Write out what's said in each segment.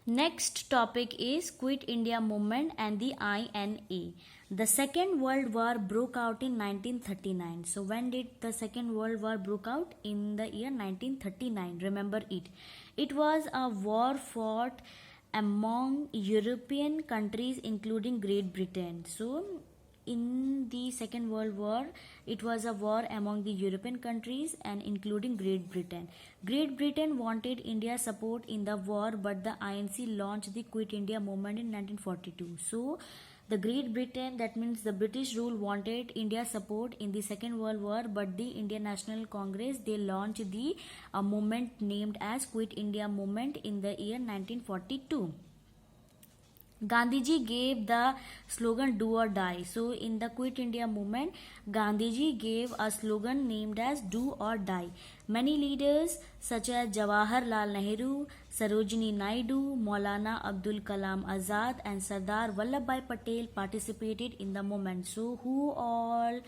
Next topic is Quit India Movement and the INA. The Second World War broke out in 1939. So when did the Second World War broke out? In the year 1939. Remember it. It was a war fought among European countries including Great Britain. So in the Second World War, it was a war among the European countries and including Great Britain. Great Britain wanted India's support in the war, but the INC launched the Quit India movement in 1942. So the Great Britain, that means the British rule, wanted India's support in the Second World War, but the Indian National Congress, they launched the movement named as Quit India movement in the year 1942. Gandhiji gave the slogan do or die. So in the Quit India movement, Gandhiji gave a slogan named as do or die. Many leaders such as Jawaharlal Nehru, Sarojini Naidu, Maulana Abdul Kalam Azad and Sardar Vallabhbhai Patel participated in the movement. So who all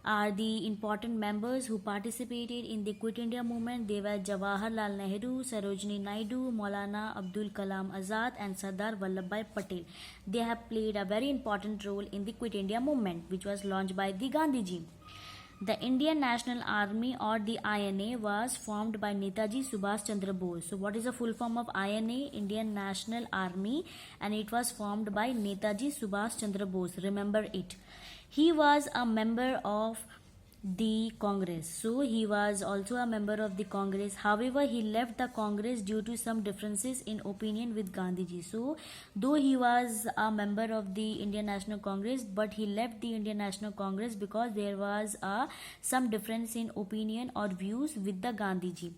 are the important members who participated in the Quit India movement? They were Jawaharlal Nehru, Sarojini Naidu, Maulana Abdul Kalam Azad and Sardar Vallabhbhai Patel. They have played a very important role in the Quit India movement, which was launched by the Gandhiji. The Indian National Army or the INA was formed by Netaji Subhash Chandra Bose. So what is the full form of INA? Indian National Army, and it was formed by Netaji Subhash Chandra Bose. Remember it. He was a member of the Congress. So he was also a member of the Congress. However, he left the Congress due to some differences in opinion with Gandhiji. So though he was a member of the Indian National Congress, but he left the Indian National Congress because there was some difference in opinion or views with the Gandhiji.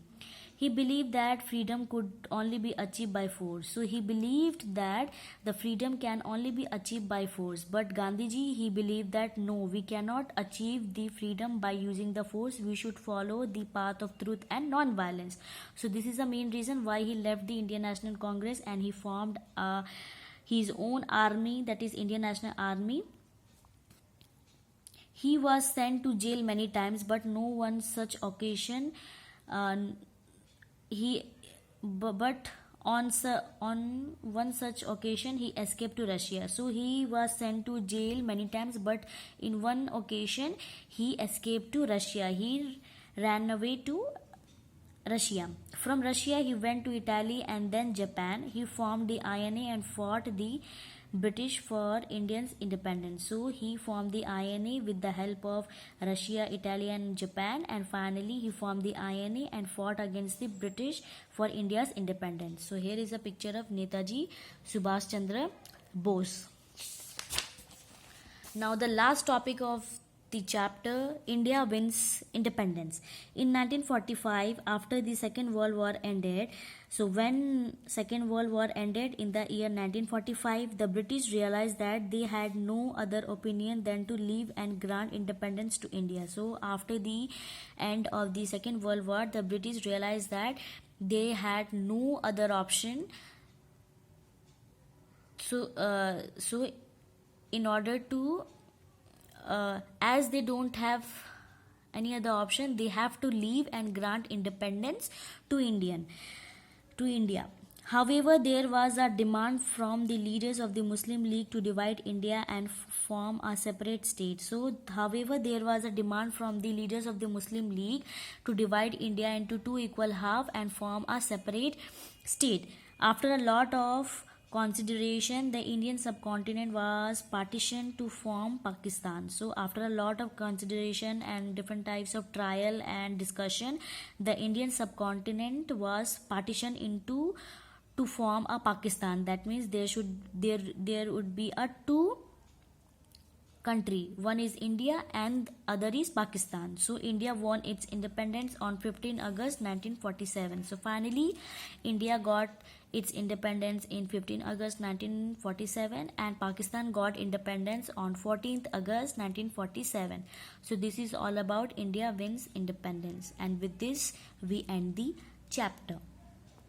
He believed that freedom could only be achieved by force. So he believed that the freedom can only be achieved by force. But Gandhiji, he believed that no, we cannot achieve the freedom by using the force. We should follow the path of truth and non-violence. So this is the main reason why he left the Indian National Congress and he formed his own army, that is Indian National Army. He was sent to jail many times, but no one such occasion but on one such occasion he escaped to Russia. So he was sent to jail many times, but in one occasion he escaped to Russia. He ran away to Russia. From Russia he went to Italy and then Japan. He formed the INA and fought the British for Indians' independence. So he formed the INA with the help of Russia, Italy and Japan, and finally he formed the INA and fought against the British for India's independence. So here is a picture of Netaji Subhash Chandra Bose. Now the last topic of the chapter, India wins independence. In 1945, after the Second World War ended, so when Second World War ended in the year 1945, the British realized that they had no other opinion than to leave and grant independence to India. So after the end of the Second World War, the British realized that they had no other option. So in order to as they don't have any other option, they have to leave and grant independence to India. However, there was a demand from the leaders of the Muslim League to divide India and form a separate state. So, however, there was a demand from the leaders of the Muslim League to divide India into two equal halves and form a separate state. After a lot of consideration, the Indian subcontinent was partitioned to form Pakistan. So after a lot of consideration and different types of trial and discussion, the Indian subcontinent was partitioned into to form a Pakistan. That means there would be a two country. One is India and other is Pakistan. So India won its independence on 15 August 1947. So finally India got its independence in 15 August 1947 and Pakistan got independence on 14th August 1947. So this is all about India wins independence, and with this we end the chapter.